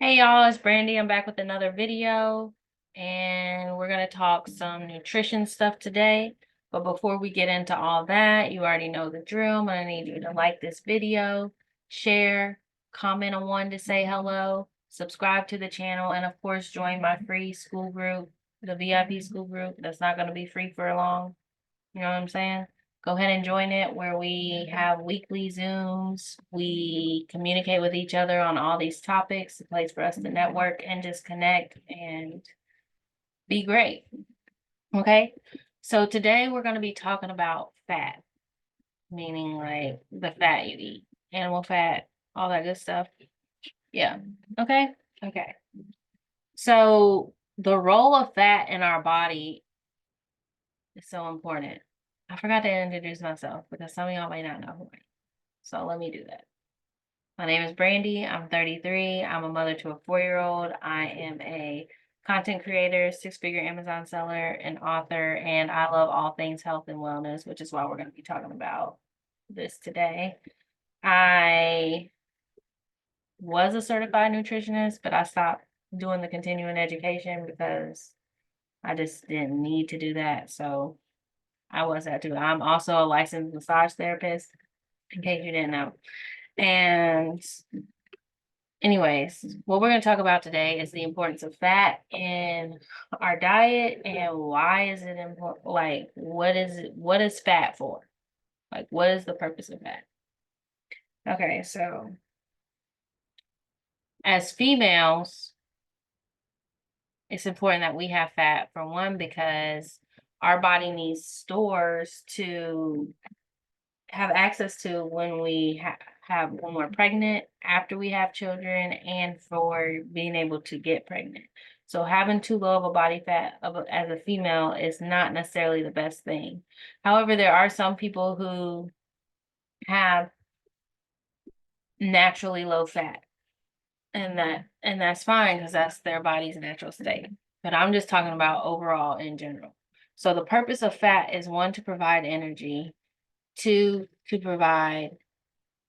Hey y'all, it's Brandy. I'm back with another video and we're going to talk some nutrition stuff today. But before we get into all that, you already know the drill. I'm going to need you to like this video, share, comment on one to say hello, subscribe to the channel, and of course, join my free school group, the VIP school group. That's not going to be free for long. You know what I'm saying? Go ahead and join it where we have weekly Zooms. We communicate with each other on all these topics, a place for us to network and just connect and be great. Okay. So today we're going to be talking about fat, meaning like the fat you eat, animal fat, all that good stuff. Yeah. Okay. Okay. So the role of fat in our body is so important. I forgot to introduce myself because some of y'all may not know who I am. So let me do that. My name is Brandy. I'm 33. I'm a mother to a 4-year-old. I am a content creator, six-figure Amazon seller, an author, and I love all things health and wellness, which is why we're going to be talking about this today. I was a certified nutritionist, but I stopped doing the continuing education because I just didn't need to do that. So I was that too. I'm also a licensed massage therapist, in case you didn't know. And anyways, what we're going to talk about today is the importance of fat in our diet and why is it important? Like, what is it? What is fat for? Like, what is the purpose of fat? Okay, so as females, it's important that we have fat for one because our body needs stores to have access to when we have when we're pregnant, after we have children, and for being able to get pregnant. So having too low of a body fat as a female is not necessarily the best thing. However, there are some people who have naturally low fat, and that's fine because that's their body's natural state. But I'm just talking about overall in general. So the purpose of fat is one, to provide energy, two, to provide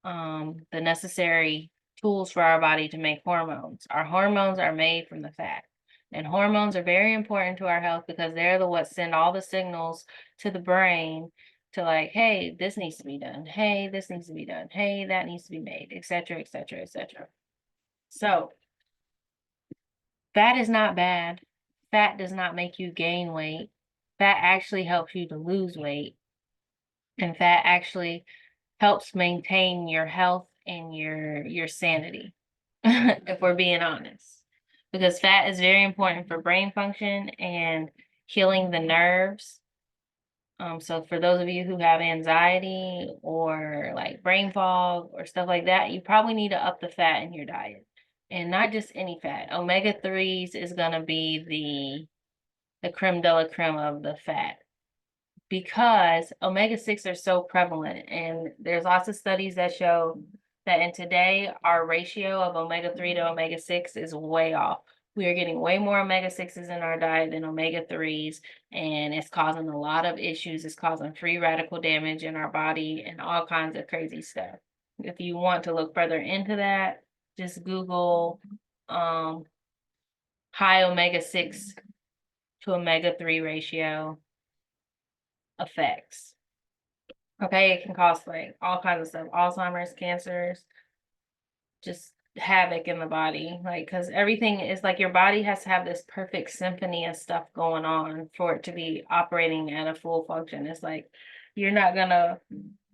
the necessary tools for our body to make hormones. Our hormones are made from the fat. And hormones are very important to our health because they're the what send all the signals to the brain to like, hey, this needs to be done. Hey, this needs to be done. Hey, that needs to be made, etc., etc., etc. So fat is not bad. Fat does not make you gain weight. Fat actually helps you to lose weight. And fat actually helps maintain your health and your sanity, if we're being honest. Because fat is very important for brain function and healing the nerves. So for those of you who have anxiety or like brain fog or stuff like that, you probably need to up the fat in your diet. And not just any fat. Omega-3s is gonna be the creme de la creme of the fat because omega-6 are so prevalent. And there's lots of studies that show that in today, our ratio of omega-3 to omega-6 is way off. We are getting way more omega-6s in our diet than omega-3s, and it's causing a lot of issues. It's causing free radical damage in our body and all kinds of crazy stuff. If you want to look further into that, just Google high omega-6 to omega-3 ratio effects. Okay, it can cause like all kinds of stuff, Alzheimer's, cancers, just havoc in the body. Like, because everything is like your body has to have this perfect symphony of stuff going on for it to be operating at a full function. It's like you're not gonna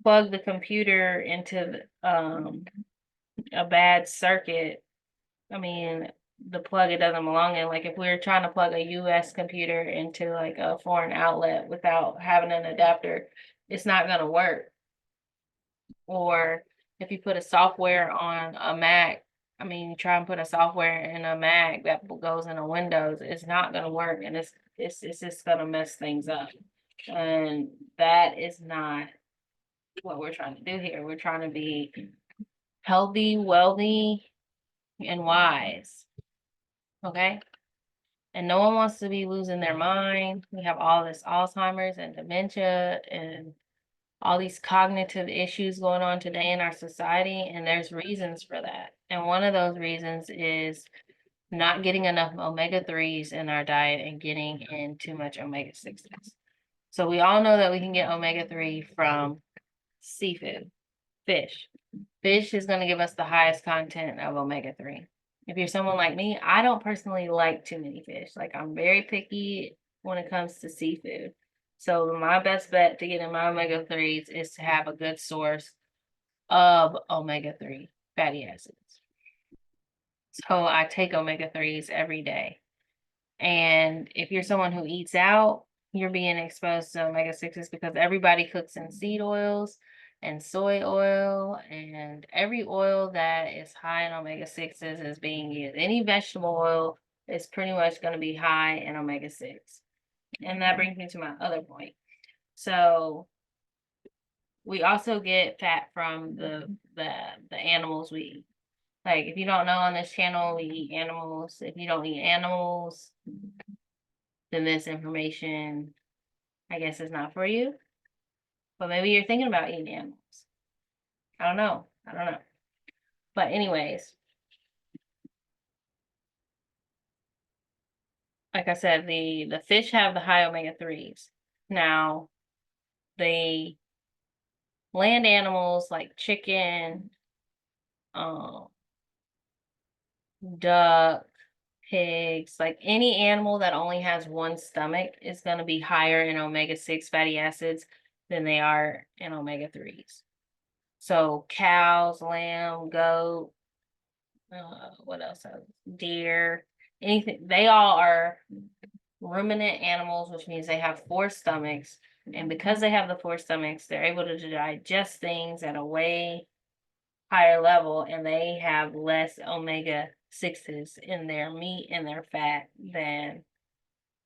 plug the computer into a bad circuit. I mean, the plug it doesn't belong in. Like if we were trying to plug a US computer into like a foreign outlet without having an adapter, it's not gonna work. Or if you put a software on a Mac, I mean, you try and put a software in a Mac that goes in a Windows, it's not going to work, and it's just going to mess things up. And that is not what we're trying to do here. We're trying to be healthy, wealthy, and wise. Okay? And no one wants to be losing their mind. We have all this Alzheimer's and dementia and all these cognitive issues going on today in our society, and there's reasons for that. And one of those reasons is not getting enough omega-3s in our diet and getting in too much omega-6s. So we all know that we can get omega-3 from seafood, fish. Fish is going to give us the highest content of omega-3. If you're someone like me, I don't personally like too many fish. Like, I'm very picky when it comes to seafood. So my best bet to get in my omega-3s is to have a good source of omega-3 fatty acids. So I take omega-3s every day. And if you're someone who eats out, you're being exposed to omega-6s because everybody cooks in seed oils and soy oil, and every oil that is high in omega-6s is being used. Any vegetable oil is pretty much going to be high in omega-6. And that brings me to my other point. So we also get fat from the animals we eat. Like, if you don't know, on this channel, we eat animals. If you don't eat animals, then this information, I guess, is not for you. But maybe you're thinking about eating animals. I don't know. But anyways, like I said, the fish have the high omega-3s. Now, the land animals like chicken, duck, pigs, like any animal that only has one stomach is going to be higher in omega-6 fatty acids than they are in omega-3s. So cows, lamb, goat, what else? Deer, anything. They all are ruminant animals, which means they have four stomachs. And because they have the four stomachs, they're able to digest things at a way higher level, and they have less omega-6s in their meat and their fat than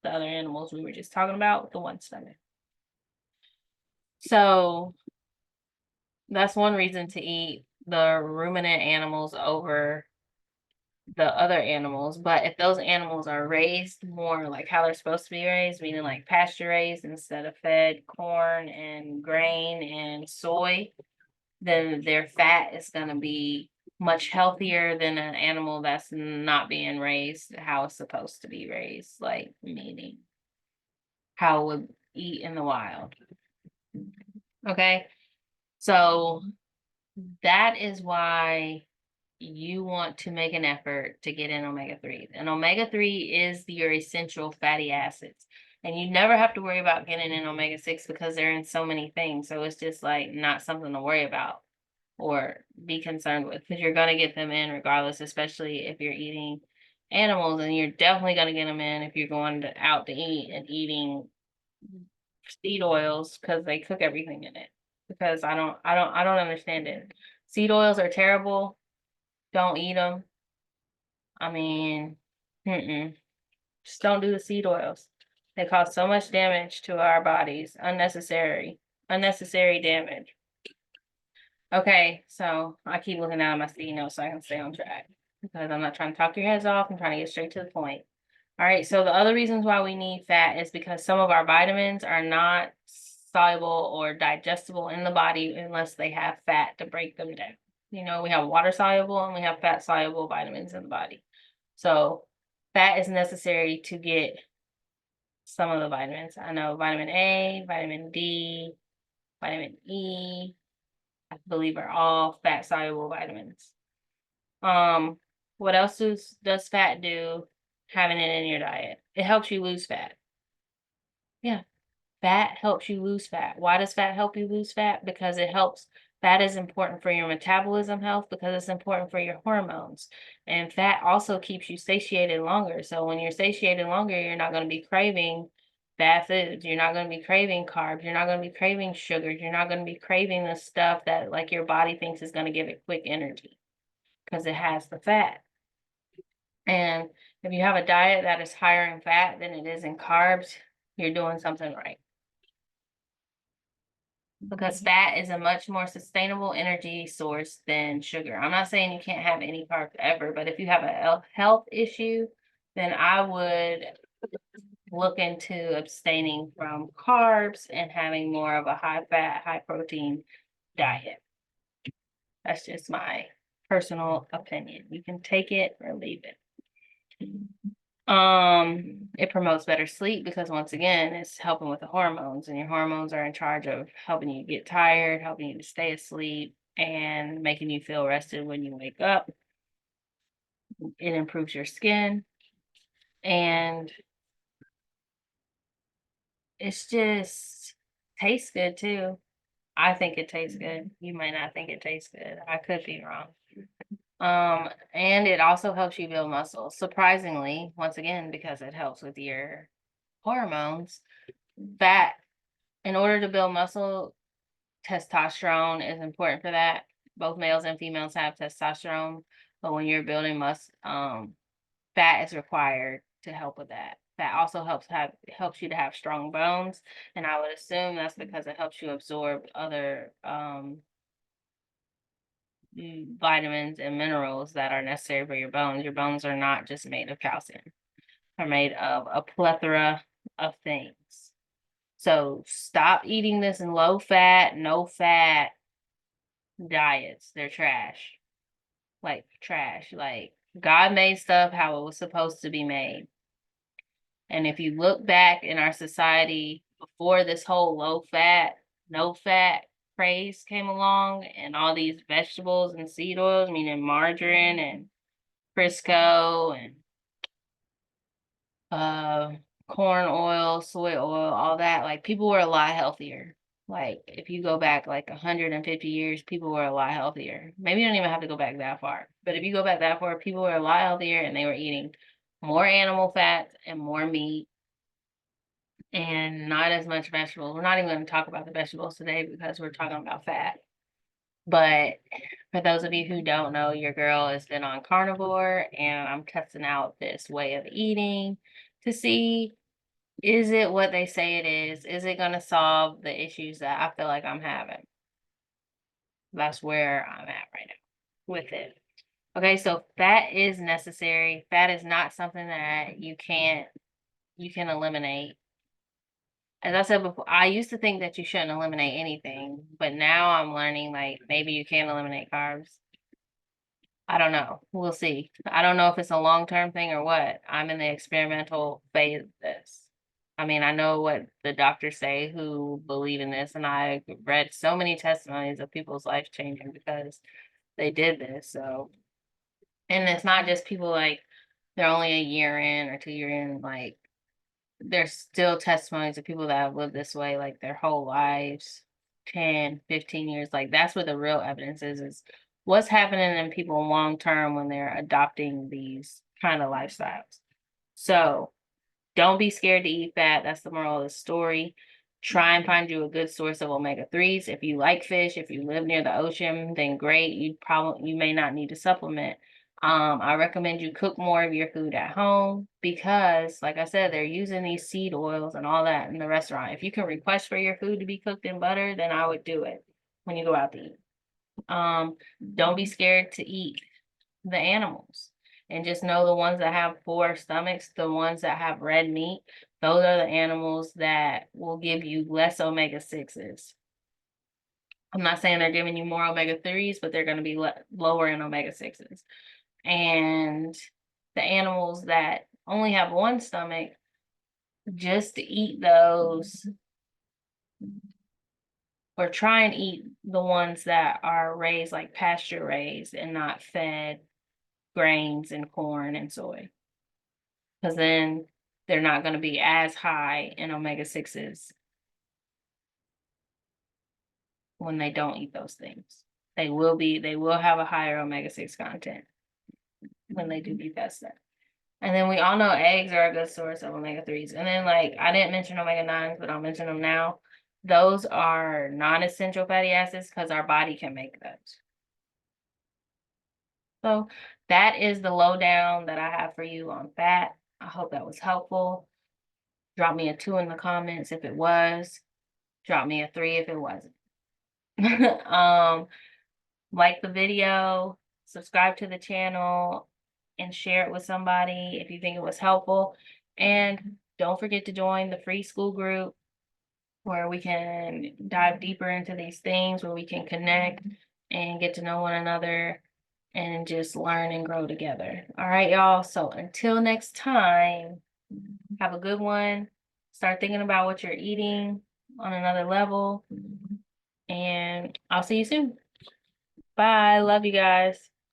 the other animals we were just talking about with the one stomach. So that's one reason to eat the ruminant animals over the other animals. But if those animals are raised more like how they're supposed to be raised, meaning like pasture raised instead of fed corn and grain and soy, then their fat is going to be much healthier than an animal that's not being raised how it's supposed to be raised, like meaning how it would eat in the wild. Okay, so that is why you want to make an effort to get in omega-3. And omega-3 is your essential fatty acids. And you never have to worry about getting in omega-6 because they're in so many things. So it's just like not something to worry about or be concerned with, because you're going to get them in regardless, especially if you're eating animals. And you're definitely going to get them in if you're going out to eat and eating seed oils, because they cook everything in it. Because I don't understand it. Seed oils are terrible. Don't eat them. I mean, just don't do the seed oils. They cause so much damage to our bodies. Unnecessary damage. Okay, so I keep looking down at my sticky notes so I can stay on track, because I'm not trying to talk your heads off. I'm trying to get straight to the point. All right, so the other reasons why we need fat is because some of our vitamins are not soluble or digestible in the body unless they have fat to break them down. You know, we have water soluble and we have fat soluble vitamins in the body. So fat is necessary to get some of the vitamins. I know vitamin A, vitamin D, vitamin E, I believe are all fat soluble vitamins. What else does fat do having it in your diet? It helps you lose fat. Yeah. Fat helps you lose fat. Why does fat help you lose fat? Because fat is important for your metabolism health, because it's important for your hormones. And fat also keeps you satiated longer. So when you're satiated longer, you're not going to be craving bad foods. You're not going to be craving carbs. You're not going to be craving sugars. You're not going to be craving the stuff that like your body thinks is going to give it quick energy, because it has the fat. And if you have a diet that is higher in fat than it is in carbs, you're doing something right. Because fat is a much more sustainable energy source than sugar. I'm not saying you can't have any carbs ever, but if you have a health issue, then I would look into abstaining from carbs and having more of a high fat, high protein diet. That's just my personal opinion. You can take it or leave it. It promotes better sleep because once again, it's helping with the hormones, and your hormones are in charge of helping you get tired, helping you to stay asleep, and making you feel rested when you wake up. It improves your skin, and it's just tastes good too. I think it tastes good. You might not think it tastes good. I could be wrong. And it also helps you build muscle. Surprisingly, once again, because it helps with your hormones, fat, in order to build muscle, testosterone is important for that. Both males and females have testosterone, but when you're building muscle, fat is required to help with that. Fat also helps you to have strong bones, and I would assume that's because it helps you absorb other vitamins and minerals that are necessary for your bones. Your bones are not just made of calcium; they're made of a plethora of things. So stop eating this in low fat, no fat diets. They're trash. Like trash. Like God made stuff how it was supposed to be made. And if you look back in our society before this whole low fat, no fat craze came along and all these vegetables and seed oils, meaning margarine and Crisco and uh corn oil, soy oil, all that, like people were a lot healthier. Like if you go back like 150 years, people were a lot healthier. Maybe you don't even have to go back that far. But if you go back that far, people were a lot healthier and they were eating more animal fats and more meat and not as much vegetables. We're not even going to talk about the vegetables today because we're talking about fat. But for those of you who don't know, your girl has been on carnivore and I'm testing out this way of eating to see, is it what they say it is? Is it going to solve the issues that I feel like I'm having? That's where I'm at right now with it. Okay, so fat is necessary. Fat is not something that you can eliminate. As I said before, I used to think that you shouldn't eliminate anything, but now I'm learning like maybe you can eliminate carbs. I don't know. We'll see. I don't know if it's a long-term thing or what. I'm in the experimental phase of this. I mean, I know what the doctors say who believe in this, and I read so many testimonies of people's life changing because they did this. So, and it's not just people like they're only a year in or 2 year in, like there's still testimonies of people that have lived this way like their whole lives, 10, 15 years. Like that's where the real evidence is what's happening in people long term when they're adopting these kind of lifestyles. So don't be scared to eat fat. That's the moral of the story. Try and find you a good source of omega-3s. If you like fish, if you live near the ocean, then great. You may not need to supplement. I recommend you cook more of your food at home because, like I said, they're using these seed oils and all that in the restaurant. If you can request for your food to be cooked in butter, then I would do it when you go out to eat. Don't be scared to eat the animals. And just know the ones that have four stomachs, the ones that have red meat, those are the animals that will give you less omega-6s. I'm not saying they're giving you more omega-3s, but they're going to be lower in omega-6s. And the animals that only have one stomach, just to eat those or try and eat the ones that are raised like pasture raised and not fed grains and corn and soy. Because then they're not going to be as high in omega-6s when they don't eat those things. They will have a higher omega-6 content when they do eat that stuff. And then we all know eggs are a good source of omega-3s. And then like I didn't mention omega-9s, but I'll mention them now. Those are non-essential fatty acids because our body can make those. So that is the lowdown that I have for you on fat. I hope that was helpful. Drop me a 2 in the comments if it was. Drop me a 3 if it wasn't. Like the video, subscribe to the channel, and share it with somebody if you think it was helpful. And don't forget to join the free school group where we can dive deeper into these things, where we can connect and get to know one another. and just learn and grow together. All right, y'all. So until next time, have a good one. Start thinking about what you're eating on another level. And I'll see you soon. Bye. Love you guys.